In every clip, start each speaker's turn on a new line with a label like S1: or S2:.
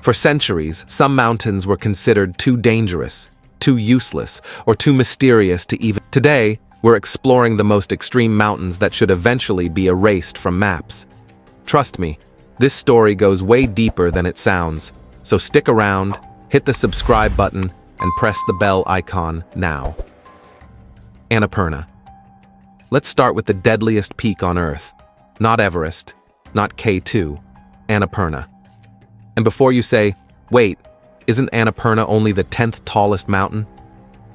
S1: For centuries, some mountains were considered too dangerous, too useless, or too mysterious to even... Today, we're exploring the most extreme mountains that should eventually be erased from maps. Trust me, this story goes way deeper than it sounds, so stick around, hit the subscribe button, and press the bell icon now. Annapurna. Let's start with the deadliest peak on Earth. Not Everest, not K2, Annapurna. And before you say, wait, isn't Annapurna only the 10th tallest mountain?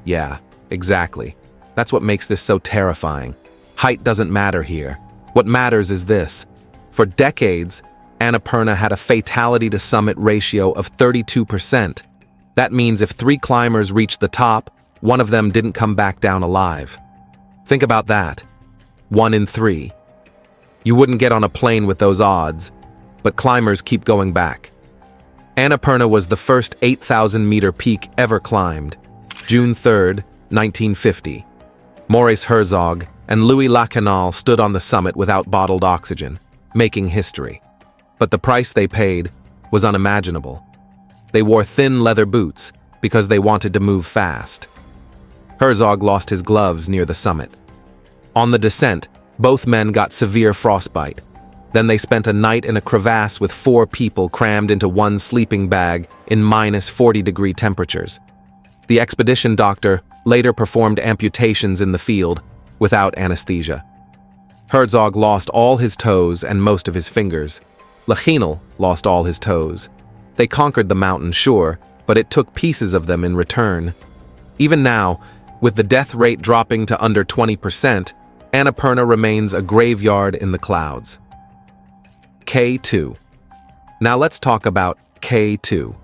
S1: Yeah, exactly. That's what makes this so terrifying. Height doesn't matter here. What matters is this. For decades, Annapurna had a fatality-to-summit ratio of 32%. That means if 3 climbers reached the top, one of them didn't come back down alive. Think about that. 1 in 3. You wouldn't get on a plane with those odds, but climbers keep going back. Annapurna was the first 8,000-meter peak ever climbed, June 3, 1950. Maurice Herzog and Louis Lacanal stood on the summit without bottled oxygen, making history. But the price they paid was unimaginable. They wore thin leather boots because they wanted to move fast. Herzog lost his gloves near the summit. On the descent, both men got severe frostbite. Then they spent a night in a crevasse with 4 people crammed into one sleeping bag in -40-degree temperatures. The expedition doctor later performed amputations in the field without anesthesia. Herzog lost all his toes and most of his fingers. Lacanal lost all his toes. They conquered the mountain, sure, but it took pieces of them in return. Even now, with the death rate dropping to under 20%, Annapurna remains a graveyard in the clouds. K2. Now let's talk about K2.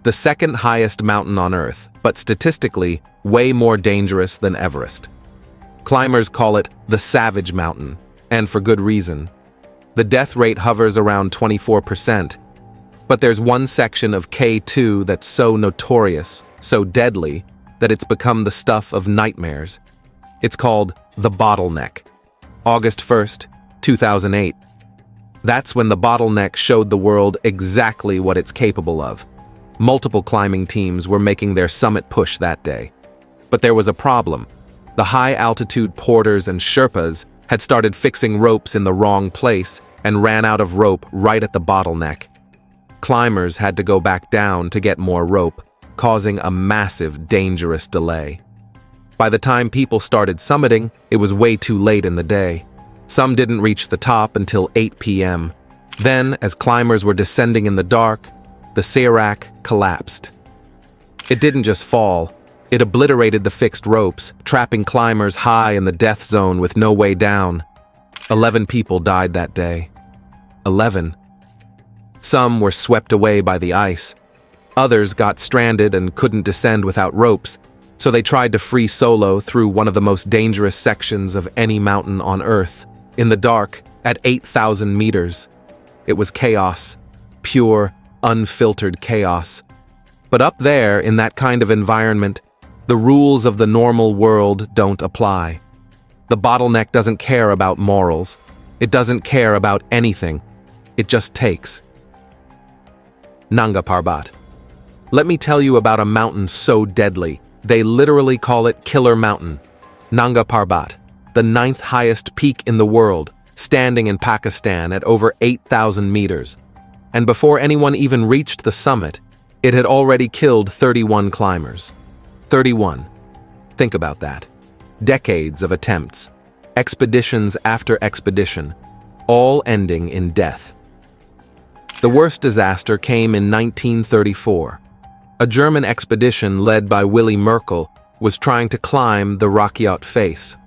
S1: The second highest mountain on Earth, but statistically way more dangerous than Everest. Climbers call it the Savage Mountain, and for good reason. The death rate hovers around 24%. But there's one section of K2 that's so notorious, so deadly, that it's become the stuff of nightmares. It's called the bottleneck. August 1st, 2008. That's when the bottleneck showed the world exactly what it's capable of. Multiple climbing teams were making their summit push that day. But there was a problem. The high-altitude porters and Sherpas had started fixing ropes in the wrong place and ran out of rope right at the bottleneck. Climbers had to go back down to get more rope, causing a massive, dangerous delay. By the time people started summiting, it was way too late in the day. Some didn't reach the top until 8 p.m. Then, as climbers were descending in the dark, the serac collapsed. It didn't just fall, it obliterated the fixed ropes, trapping climbers high in the death zone with no way down. 11 people died that day. 11. Some were swept away by the ice. Others got stranded and couldn't descend without ropes, so they tried to free solo through one of the most dangerous sections of any mountain on Earth, in the dark, at 8,000 meters. It was chaos, pure, unfiltered chaos. But up there, in that kind of environment, the rules of the normal world don't apply. The bottleneck doesn't care about morals. It doesn't care about anything. It just takes. Nanga Parbat. Let me tell you about a mountain so deadly, they literally call it Killer Mountain. Nanga Parbat, the 9th highest peak in the world, standing in Pakistan at over 8,000 meters. And before anyone even reached the summit, it had already killed 31 climbers. 31. Think about that. Decades of attempts, expeditions after expedition, all ending in death. The worst disaster came in 1934. A German expedition led by Willy Merkel was trying to climb the Rakiat face.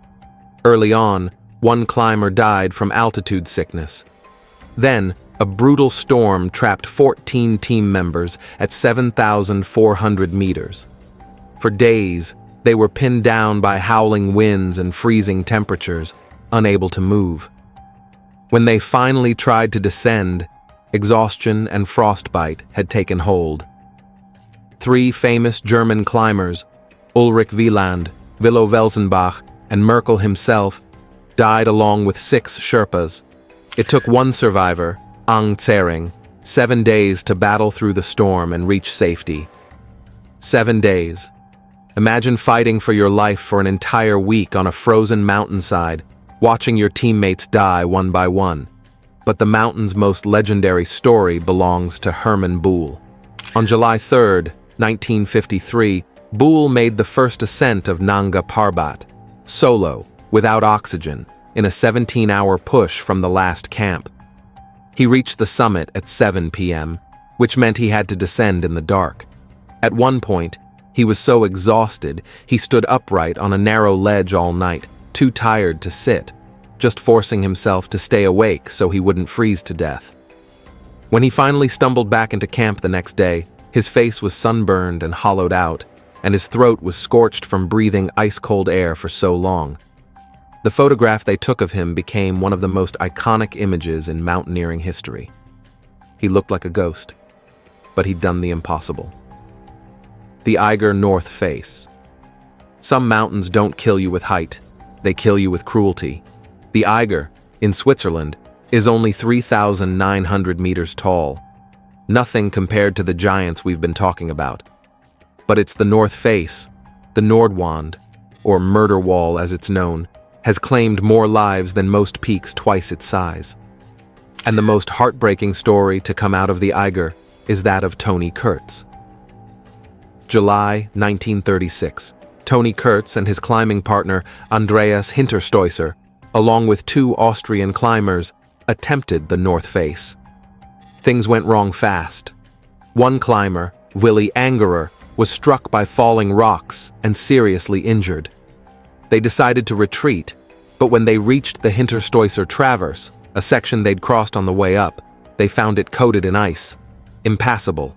S1: Early on, one climber died from altitude sickness. Then, a brutal storm trapped 14 team members at 7,400 meters. For days, they were pinned down by howling winds and freezing temperatures, unable to move. When they finally tried to descend, exhaustion and frostbite had taken hold. 3 famous German climbers, Ulrich Wieland, Willo Welsenbach, and Merkel himself, died along with 6 Sherpas. It took one survivor, Ang Tsering, 7 days to battle through the storm and reach safety. 7 days. Imagine fighting for your life for an entire week on a frozen mountainside, watching your teammates die one by one. But the mountain's most legendary story belongs to Herman Boole. On July 3, 1953, Boole made the first ascent of Nanga Parbat, solo, without oxygen, in a 17-hour push from the last camp. He reached the summit at 7 p.m., which meant he had to descend in the dark. At one point, he was so exhausted, he stood upright on a narrow ledge all night, too tired to sit, just forcing himself to stay awake so he wouldn't freeze to death. When he finally stumbled back into camp the next day, his face was sunburned and hollowed out, and his throat was scorched from breathing ice-cold air for so long. The photograph they took of him became one of the most iconic images in mountaineering history. He looked like a ghost, but he'd done the impossible. The Eiger North Face. Some mountains don't kill you with height, they kill you with cruelty. The Eiger, in Switzerland, is only 3,900 meters tall. Nothing compared to the giants we've been talking about. But it's the North Face, the Nordwand, or Murder Wall as it's known, has claimed more lives than most peaks twice its size. And the most heartbreaking story to come out of the Eiger is that of Tony Kurtz. July 1936. Tony Kurtz and his climbing partner Andreas Hinterstoisser, along with 2 Austrian climbers, attempted the North Face. Things went wrong fast. One climber, Willy Angerer, was struck by falling rocks and seriously injured. They decided to retreat, but when they reached the Hinterstoisser Traverse, a section they'd crossed on the way up, they found it coated in ice. Impassable.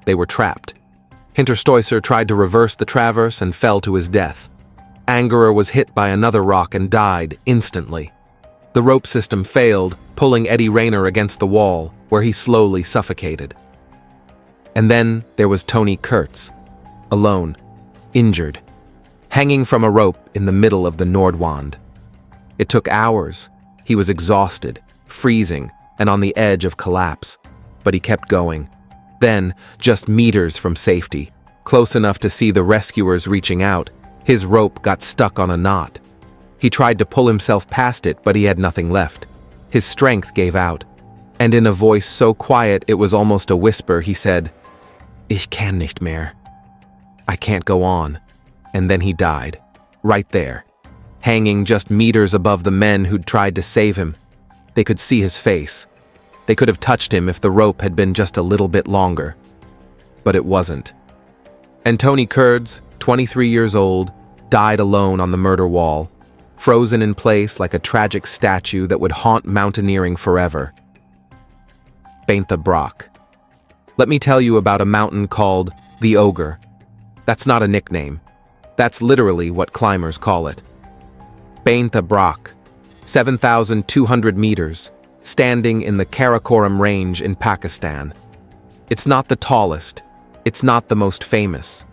S1: They were trapped. Hinterstoisser tried to reverse the traverse and fell to his death. Angerer was hit by another rock and died instantly. The rope system failed, pulling Eddie Rayner against the wall, where he slowly suffocated. And then there was Tony Kurtz, alone, injured, hanging from a rope in the middle of the Nordwand. It took hours. He was exhausted, freezing, and on the edge of collapse. But he kept going. Then, just meters from safety, close enough to see the rescuers reaching out, his rope got stuck on a knot. He tried to pull himself past it, but he had nothing left. His strength gave out, and in a voice so quiet it was almost a whisper, he said, "Ich kann nicht mehr. I can't go on." And then he died, right there, hanging just meters above the men who'd tried to save him. They could see his face. They could have touched him if the rope had been just a little bit longer. But it wasn't. And Tony Kurtz, 23 years old, died alone on the murder wall, frozen in place like a tragic statue that would haunt mountaineering forever. Beintha Brock. Let me tell you about a mountain called the Ogre. That's not a nickname. That's literally what climbers call it. Beintha Brock, 7,200 meters, standing in the Karakoram Range in Pakistan. It's not the tallest, it's not the most famous,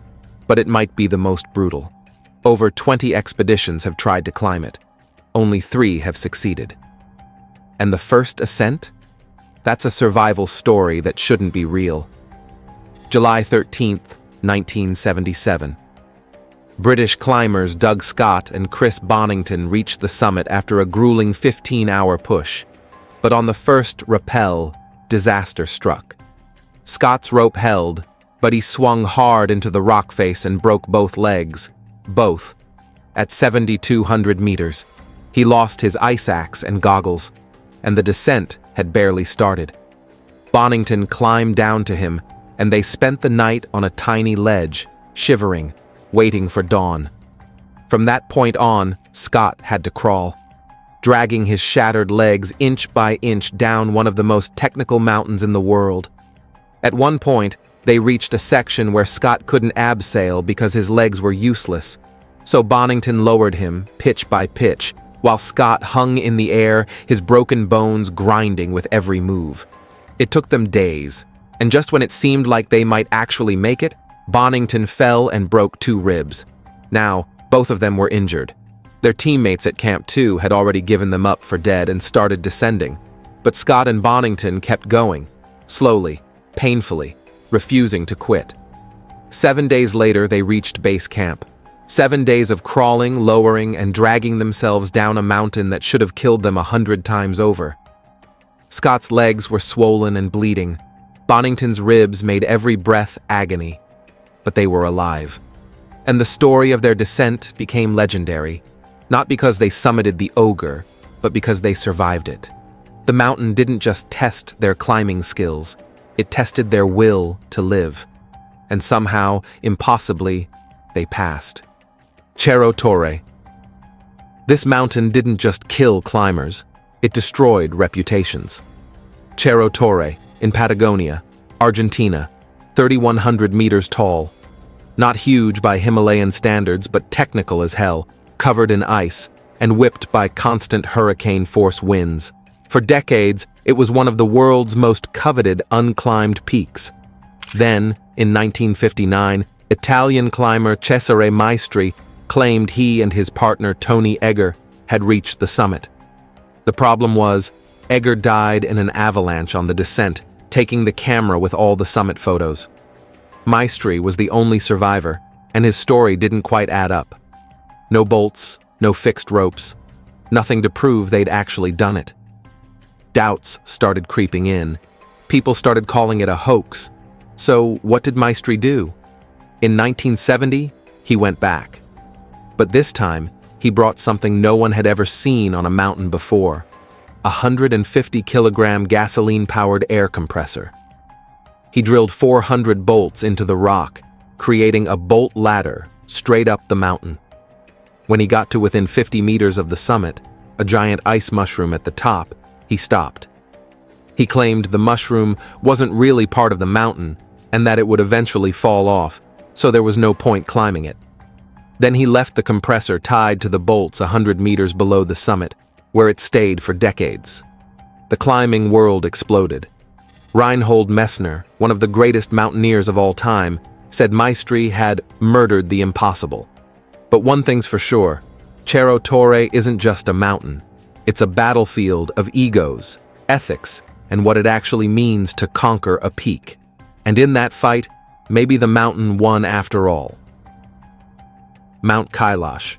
S1: but it might be the most brutal. Over 20 expeditions have tried to climb it. Only 3 have succeeded. And the first ascent? That's a survival story that shouldn't be real. July 13th, 1977. British climbers Doug Scott and Chris Bonington reached the summit after a grueling 15-hour push. But on the first rappel, disaster struck. Scott's rope held, but he swung hard into the rock face and broke both legs. Both. At 7,200 meters, he lost his ice axe and goggles, and the descent had barely started. Bonington climbed down to him, and they spent the night on a tiny ledge, shivering, waiting for dawn. From that point on, Scott had to crawl, dragging his shattered legs inch by inch down one of the most technical mountains in the world. At one point, they reached a section where Scott couldn't abseil because his legs were useless, so Bonington lowered him, pitch by pitch, while Scott hung in the air, his broken bones grinding with every move. It took them days, and just when it seemed like they might actually make it, Bonington fell and broke 2 ribs. Now, both of them were injured. Their teammates at Camp 2 had already given them up for dead and started descending, but Scott and Bonington kept going, slowly, painfully, refusing to quit. 7 days later, they reached base camp. 7 days of crawling, lowering, and dragging themselves down a mountain that should have killed them 100 times over. Scott's legs were swollen and bleeding. Bonington's ribs made every breath agony. But they were alive. And the story of their descent became legendary, not because they summited the Ogre, but because they survived it. The mountain didn't just test their climbing skills, it tested their will to live. And somehow, impossibly, they passed. Cerro Torre. This mountain didn't just kill climbers, it destroyed reputations. Cerro Torre, in Patagonia, Argentina, 3,100 meters tall. Not huge by Himalayan standards, but technical as hell, covered in ice, and whipped by constant hurricane-force winds. For decades, it was one of the world's most coveted unclimbed peaks. Then, in 1959, Italian climber Cesare Maestri claimed he and his partner Tony Eiger had reached the summit. The problem was, Eiger died in an avalanche on the descent, taking the camera with all the summit photos. Maestri was the only survivor, and his story didn't quite add up. No bolts, no fixed ropes, nothing to prove they'd actually done it. Doubts started creeping in. People started calling it a hoax. So what did Maestri do? In 1970, he went back. But this time, he brought something no one had ever seen on a mountain before: a 150-kilogram gasoline-powered air compressor. He drilled 400 bolts into the rock, creating a bolt ladder straight up the mountain. When he got to within 50 meters of the summit, a giant ice mushroom at the top, he stopped. He claimed the mushroom wasn't really part of the mountain and that it would eventually fall off, so there was no point climbing it. Then he left the compressor tied to the bolts 100 meters below the summit, where it stayed for decades. The climbing world exploded. Reinhold Messner, one of the greatest mountaineers of all time, said Maestri had murdered the impossible. But one thing's for sure, Cerro Torre isn't just a mountain. It's a battlefield of egos, ethics, and what it actually means to conquer a peak. And in that fight, maybe the mountain won after all. Mount Kailash.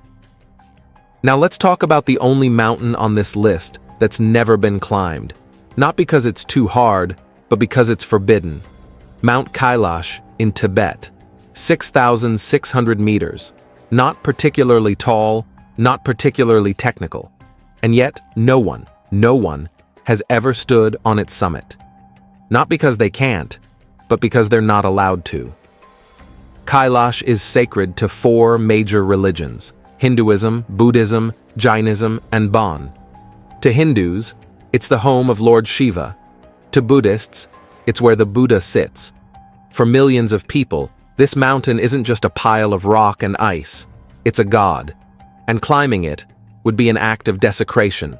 S1: Now let's talk about the only mountain on this list that's never been climbed. Not because it's too hard, but because it's forbidden. Mount Kailash in Tibet. 6,600 meters. Not particularly tall, not particularly technical. And yet, no one has ever stood on its summit. Not because they can't, but because they're not allowed to. Kailash is sacred to 4 major religions: Hinduism, Buddhism, Jainism, and Bon. To Hindus, it's the home of Lord Shiva. To Buddhists, it's where the Buddha sits. For millions of people, this mountain isn't just a pile of rock and ice, it's a god. And climbing it would be an act of desecration.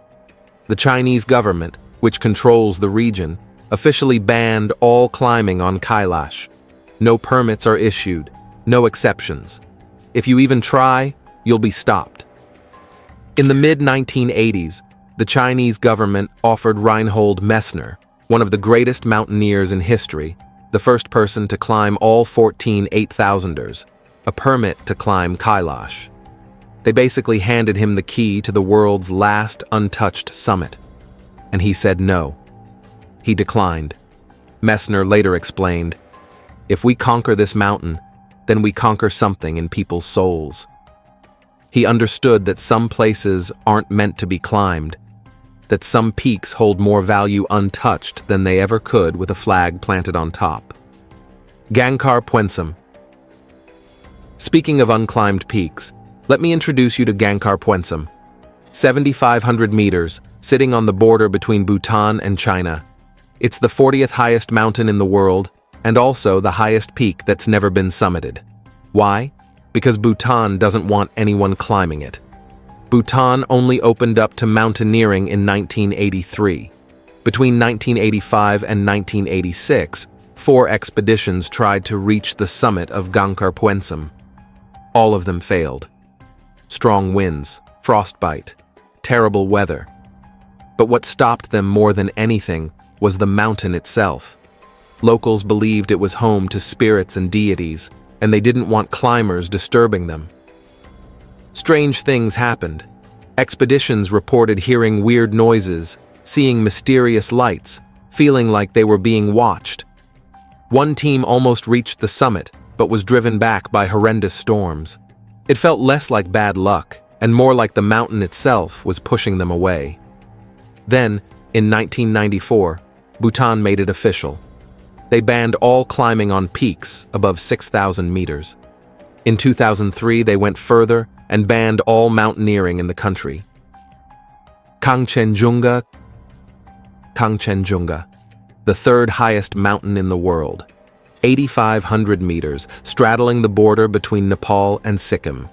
S1: The Chinese government, which controls the region, officially banned all climbing on Kailash. No permits are issued, no exceptions. If you even try, you'll be stopped. In the mid-1980s, the Chinese government offered Reinhold Messner, one of the greatest mountaineers in history, the first person to climb all 14 8,000ers, a permit to climb Kailash. They basically handed him the key to the world's last untouched summit. And he said no. He declined. Messner later explained, "If we conquer this mountain, then we conquer something in people's souls." He understood that some places aren't meant to be climbed, that some peaks hold more value untouched than they ever could with a flag planted on top. Gangkhar Puensum. Speaking of unclimbed peaks, let me introduce you to Gangkhar Puensum. 7,500 meters, sitting on the border between Bhutan and China. It's the 40th highest mountain in the world, and also the highest peak that's never been summited. Why? Because Bhutan doesn't want anyone climbing it. Bhutan only opened up to mountaineering in 1983. Between 1985 and 1986, 4 expeditions tried to reach the summit of Gangkhar Puensum. All of them failed. Strong winds, frostbite, terrible weather. But what stopped them more than anything was the mountain itself. Locals believed it was home to spirits and deities, and they didn't want climbers disturbing them. Strange things happened. Expeditions reported hearing weird noises, seeing mysterious lights, feeling like they were being watched. One team almost reached the summit, but was driven back by horrendous storms. It felt less like bad luck, and more like the mountain itself was pushing them away. Then, in 1994, Bhutan made it official. They banned all climbing on peaks above 6,000 meters. In 2003, they went further and banned all mountaineering in the country. Kangchenjunga, the third highest mountain in the world, 8,500 meters, straddling the border between Nepal and Sikkim.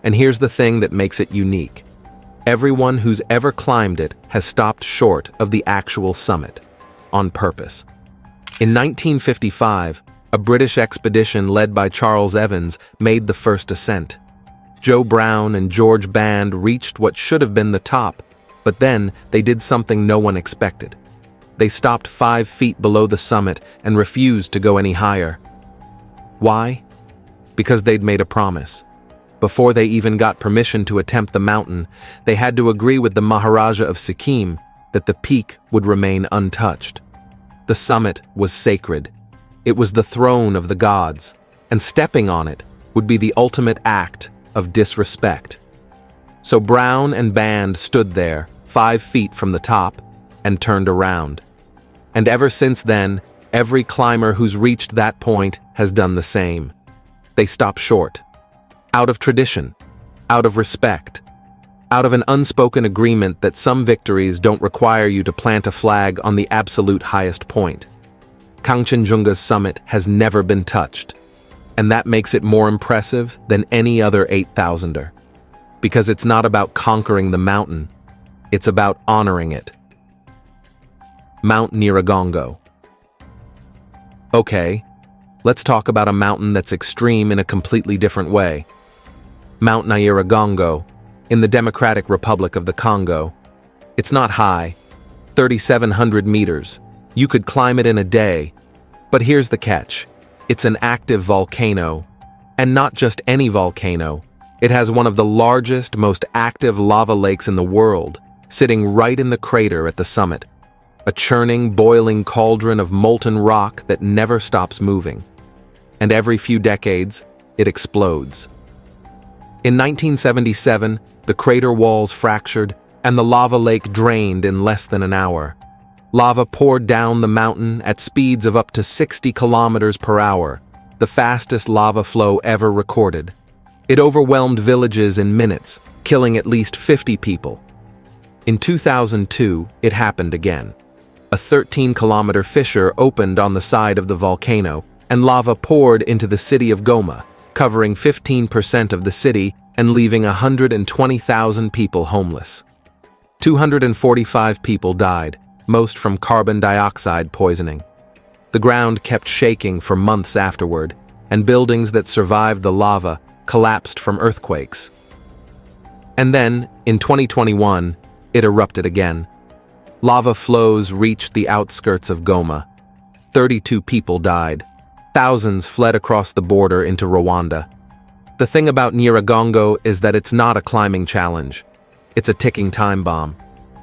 S1: And here's the thing that makes it unique. Everyone who's ever climbed it has stopped short of the actual summit, on purpose. In 1955, a British expedition led by Charles Evans made the first ascent. Joe Brown and George Band reached what should have been the top, but then they did something no one expected. They stopped 5 feet below the summit and refused to go any higher. Why? Because they'd made a promise. Before they even got permission to attempt the mountain, they had to agree with the Maharaja of Sikkim that the peak would remain untouched. The summit was sacred. It was the throne of the gods, and stepping on it would be the ultimate act of disrespect. So Brown and Band stood there, 5 feet from the top, and turned around. And ever since then, every climber who's reached that point has done the same. They stop short. Out of tradition, out of respect, out of an unspoken agreement that some victories don't require you to plant a flag on the absolute highest point. Kangchenjunga's summit has never been touched, and that makes it more impressive than any other 8,000er. Because it's not about conquering the mountain, it's about honoring it. Mount Nyiragongo. Okay, let's talk about a mountain that's extreme in a completely different way. Mount Nyiragongo, in the Democratic Republic of the Congo. It's not high, 3,700 meters. You could climb it in a day. But here's the catch. It's an active volcano. And not just any volcano. It has one of the largest, most active lava lakes in the world, sitting right in the crater at the summit. A churning, boiling cauldron of molten rock that never stops moving. And every few decades, it explodes. In 1977, the crater walls fractured, and the lava lake drained in less than an hour. Lava poured down the mountain at speeds of up to 60 kilometers per hour, the fastest lava flow ever recorded. It overwhelmed villages in minutes, killing at least 50 people. In 2002, it happened again. A 13-kilometer fissure opened on the side of the volcano, and lava poured into the city of Goma, covering 15% of the city and leaving 120,000 people homeless. 245 people died, most from carbon dioxide poisoning. The ground kept shaking for months afterward, and buildings that survived the lava collapsed from earthquakes. And then, in 2021, it erupted again. Lava flows reached the outskirts of Goma. 32 people died. Thousands fled across the border into Rwanda. The thing about Nyiragongo is that it's not a climbing challenge. It's a ticking time bomb.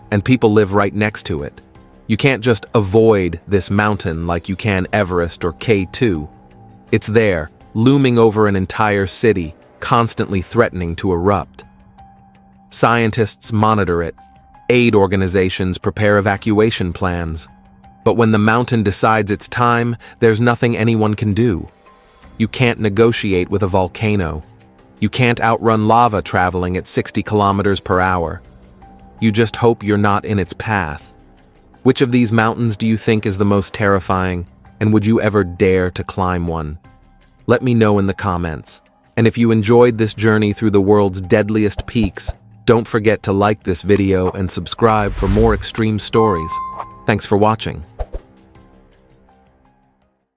S1: And people live right next to it. You can't just avoid this mountain like you can Everest or K2. It's there, looming over an entire city, constantly threatening to erupt. Scientists monitor it. Aid organizations prepare evacuation plans. But when the mountain decides it's time, there's nothing anyone can do. You can't negotiate with a volcano. You can't outrun lava traveling at 60 kilometers per hour. You just hope you're not in its path. Which of these mountains do you think is the most terrifying, and would you ever dare to climb one? Let me know in the comments. And if you enjoyed this journey through the world's deadliest peaks, don't forget to like this video and subscribe for more extreme stories. Thanks for watching.